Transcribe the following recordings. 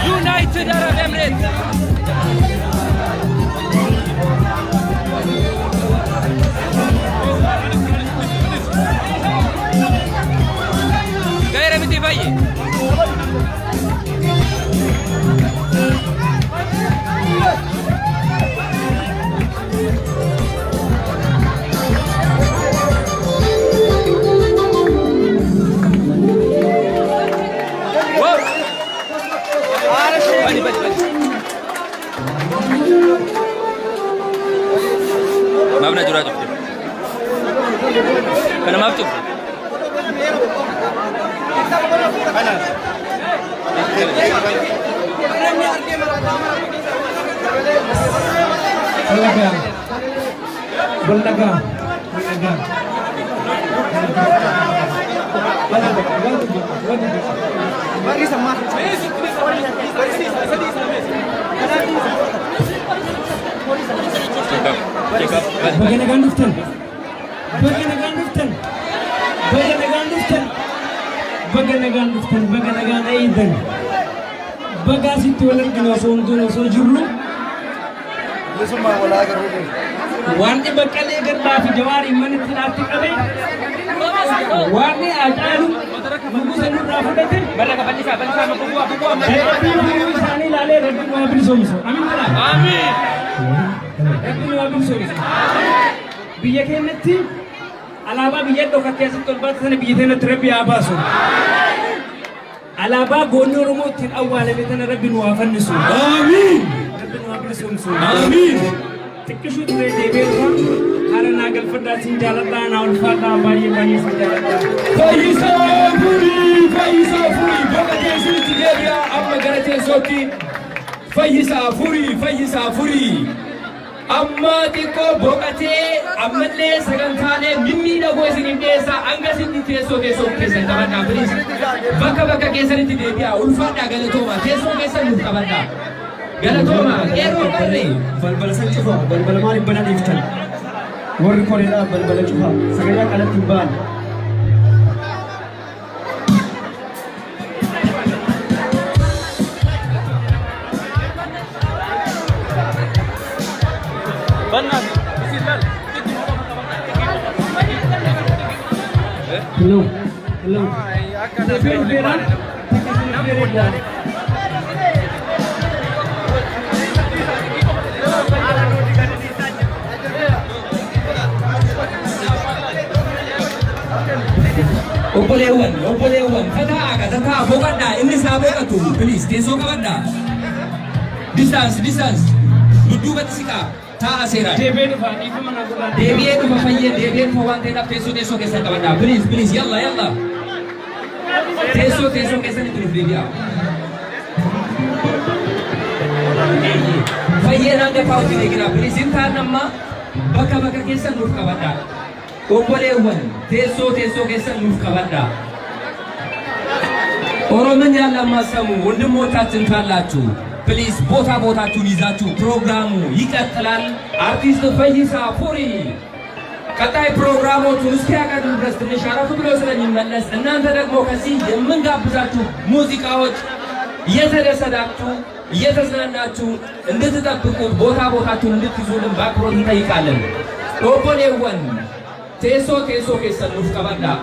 United Arab Emirates. غير بدي بي ما بنا جرات أنا ما بتوب Bulaga. Bagi sama. Bagaimana ganduftan? Bagaimana ganduftan? Bagaimana ganduftan? Bagaimana ganduftan? Bagaimana gandaidan? Bagasi tualan kena sontu naso jurlu. Wanti baqqalee garbaa fi jawaarii manitti laatti qabe wanni ajaa'ibu nugusa nurraa fudhate dadhabbii uumuu isaanii ilaalee rabbiin waa bilisoomsu. Amiin. Rabbiin waa bilisoomsu. Biyya keenyatti alaabaa biyya dhokatee asitti ol baate sana biyya keenyatti rabbi haa baasu. Alaabaa goonni Oromoo ittiin awwaalame sana rabbi nu haa fannisu. Amiin. Rabbi nu haa bilisoomsu. Amiin. Xiqqishuu turee deebi'eerra haala naa galfadhaa siin jaaladhaa naa ulfaadhaa baay'ee siin jaaladhaa. Fayyisaa furii bakka teessinitti deebi'aa amma gara teessootti. Fayyisaa furii amma xiqqoo boqatee ammallee sagantaalee mimmiidhagoo isiniif dhiyeessaa hanga sitti teessoo keessan qabadhaa firiis bakka keessanitti deebi'aa ulfaadhaa galatoomaa teessoo keessan nuuf qabadhaa. Galatoma, yeroo qarree balbala san cufa balbala maaliif bananiiftan warri koreedhaa balbala cufa sagalee kanatti hin ba'an. Hello. Obboleewwan tataa boqadhaa inni isaa boqatu please teessoo qabadhaa. Distance dudduubatti siqaa taa'a seeraa. Deebi'ee dhufa fayyee deebi'ee dhufa waan ta'eedhaaf teessoo keessan qabadhaa please yalla. Teessoo keessanitti nuuf deebi'aa. Fayyeen hanga taa'utti eeginaa please hin taa'an amma bakka keessan nuuf qabadhaa. Obboleewwan teessoo keessan nuuf qabadhaa. ኦሮምኛን ለማሰሙ ወንድሞቻችን ካላችሁ ፕሊዝ ቦታችሁን ይዛችሁ ፕሮግራሙ ይቀጥላል። አርቲስት ፈይሳ ፉሪ ቀጣይ ፕሮግራሞቹን እስኪያቀርብ ድረስ ትንሽ አረፍ ብሎ ስለሚመለስ እናንተ ደግሞ ከዚህ የምንጋብዛችሁ ሙዚቃዎች እየተደሰታችሁ እየተዝናናችሁ እንድትጠብቁት ቦታችሁን እንድትይዙልን በአክብሮት እንጠይቃለን። ኦቦሌወን teessoo keessan nuuf qabadhaa.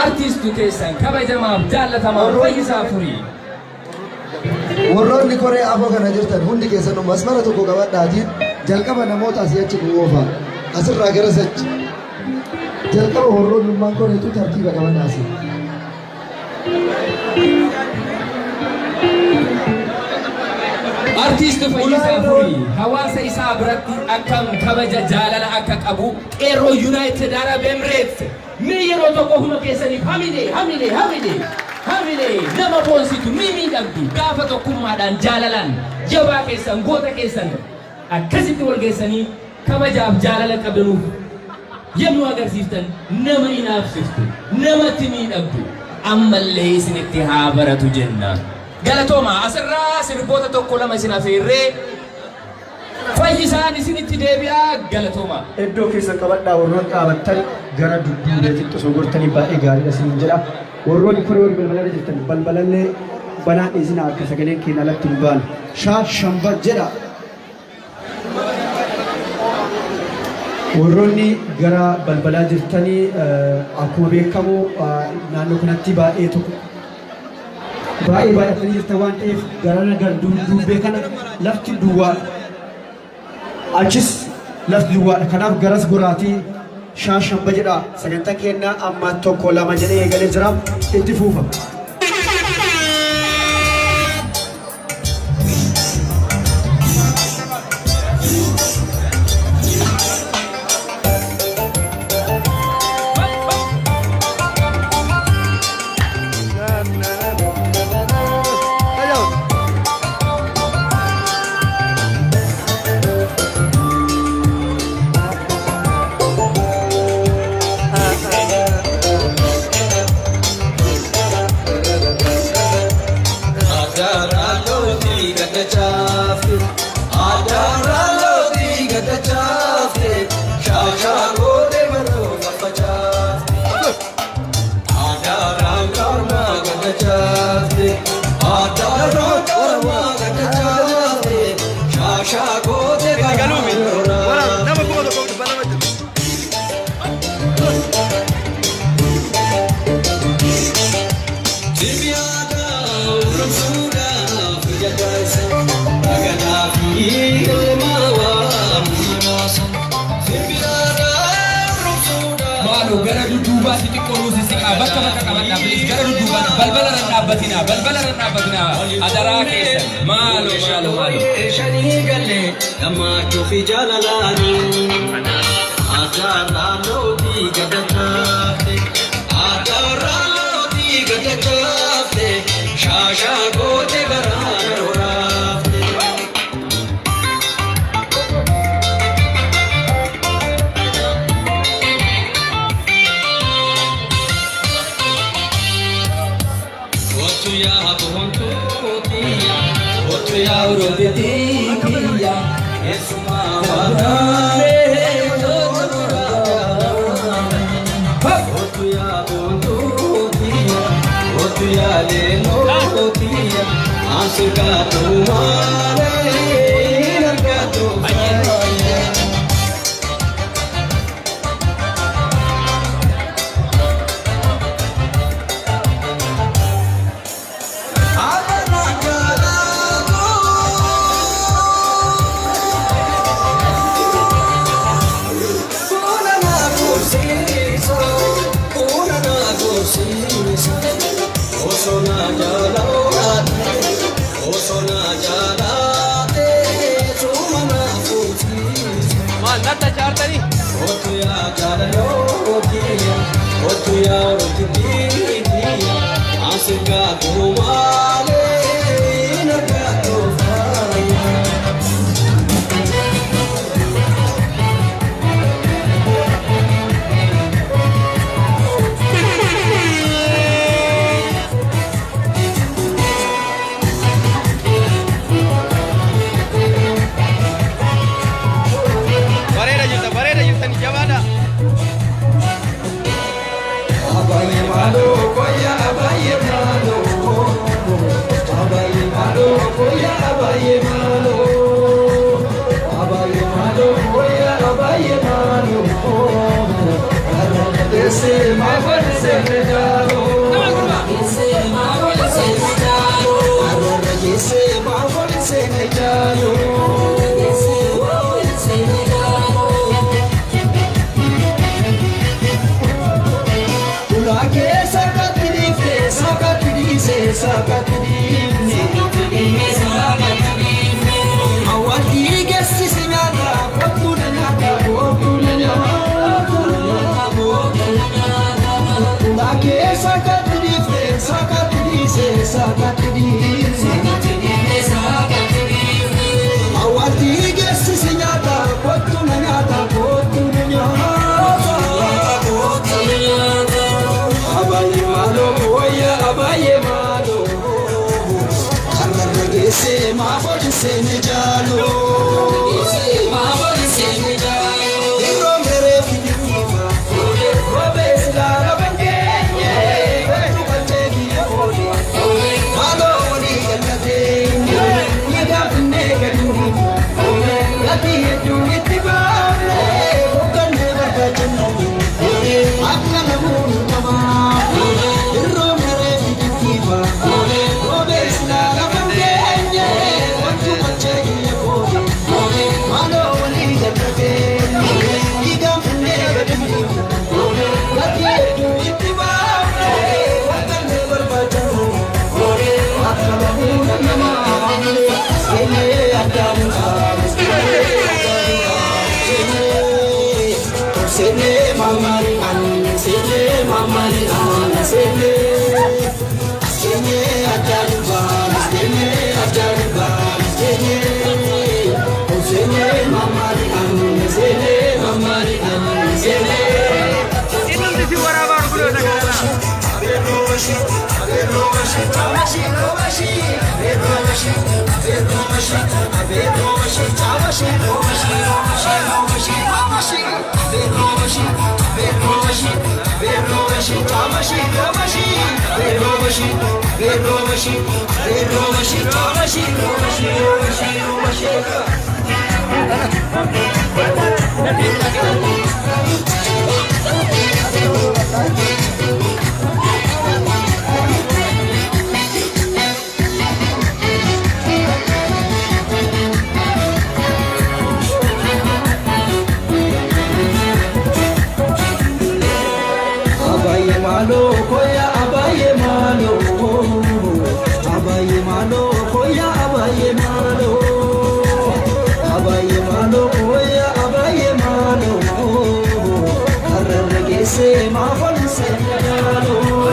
Artiistu keessan kabajamaaf jaallatamaa Fayyisaa Furii. Warroonni koree afoo kana jirtan hundi keessan masmara tokko qabadhaatiin jalqaba namoota asii achi nu oofa. Asirraa gara sachi. Jalqaba warroonnummaan koreetu tartiiba qabadhaa asii. Artiist Fayyisaa Furii hawaasa isaa biratti akkam kabaja jaalala akka qabu qeerroo United Arab Emirates mee yeroo tokko hunda keessaniif hamilee nama boonsitu miidhagdi gaafa tokkummaadhaan jaalalaan jabaa keessan goota keessan akkasitti wal geessanii kabajaaf jaalala qabdanuuf yemmuu agarsiiftan nama inaafsiftu namatti miidhagdu ammallee isinitti haa baratu jenna. Galatoma asirraa sirboota tokko lama isin afeerree Fayyisaan isinitti deebi'aa galatoma. Iddoo keessa qabadhaa warroon dhaabattan gara dudduubeetitti osoo gortanii baay'ee gaariidha isin jedha. Warroonni koree balbalarra jirtan balbalallee banaa dhiisinaa akka sagaleen keenya alatti hin baane. Shamba jedha. Warroonni gara balbalaa jirtanii akkuma beekamu naannoo kanatti baay'ee baay'atanii jirtan waan ta'eef gara duubee kana lafti duwwaa achis lafti duwwaadha. Kanaaf garas goraatii shamba jedha. Sagantaa kennaa amma tokko lama jedhee eegalee jira itti fuufa. dudduubaatti xiqqoo nuusi siqaa bakka qabadhaa bilis gara dudduubaatti balbala irra dhaabbatinaa adaraa keessa maaloo shanii galee gammachuu fi jaalalaanii ajaarraa lootii gadataafte shaashaa goote garaa roraafte. Otu yaa boontuutiya, otu yaa urootiya, eessumaa waadaalee otu yaa boontuutiya, otu yaa leenootiya, ansukaa tuumaalee nargaatu faayee. Nata chartani. Otu ya jaalalotiya, otu ya orotitiya, asirga tuumaalee nargaatu faayee. Barera juta ni jabada. Abaye malo koya abaye malo, abaye malo koya abaye malo, abaye malo koya abaye malo. Dese mafal se jalo, dese mafal se jalo, dese mafal se jalo, dese mafal se jalo. Ulake sakatiri fe sakatiri se sakatiri me awati gesi sinada kotuna nada ulake sakatiri fe sakatiri se sakatiri awati gesi sinada kotuna nada abaye malo oya abaye malo karna gese mafol se jalo gese mafol se jalo iro mere finifa robe sila rabenye tu kache diye odi malo odi galate niga ne gaduni lati tu itibale okanne barka janni akna namun kama iro mere finifa robe sila rabenye tu kache diye odi malo odi galate niga ne gaduni lati tu itibale okanne barka janni akna namun kama sene adamu sene mamari an sene ajaruba sene sene mamari an sene Itu di suara baru kulo sagala. maafoli seenne jaaloo.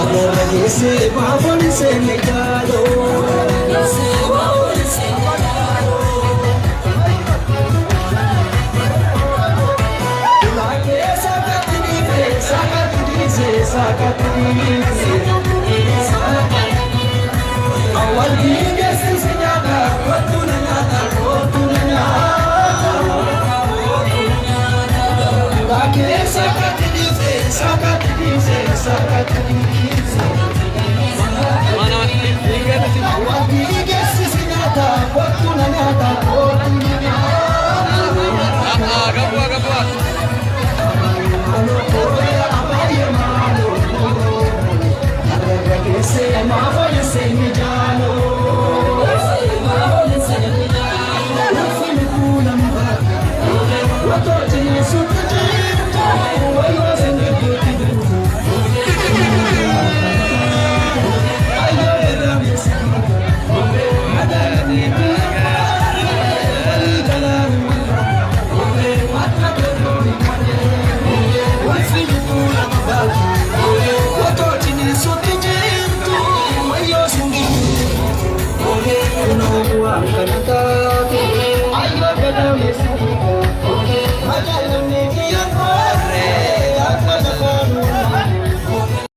Agarrageesse maafoli seenne jaaloo. Ulaakee sakatiniise sakatiniise sakatiniise. Awal bineesi si nyaata kootu na nyaata kootu na nyaata. Ulaakee sakatiniise sakatiniise sakatiniise. Awal bineesi si nyaata kootu na nyaata kootu na nyaata. Gabua. Kanata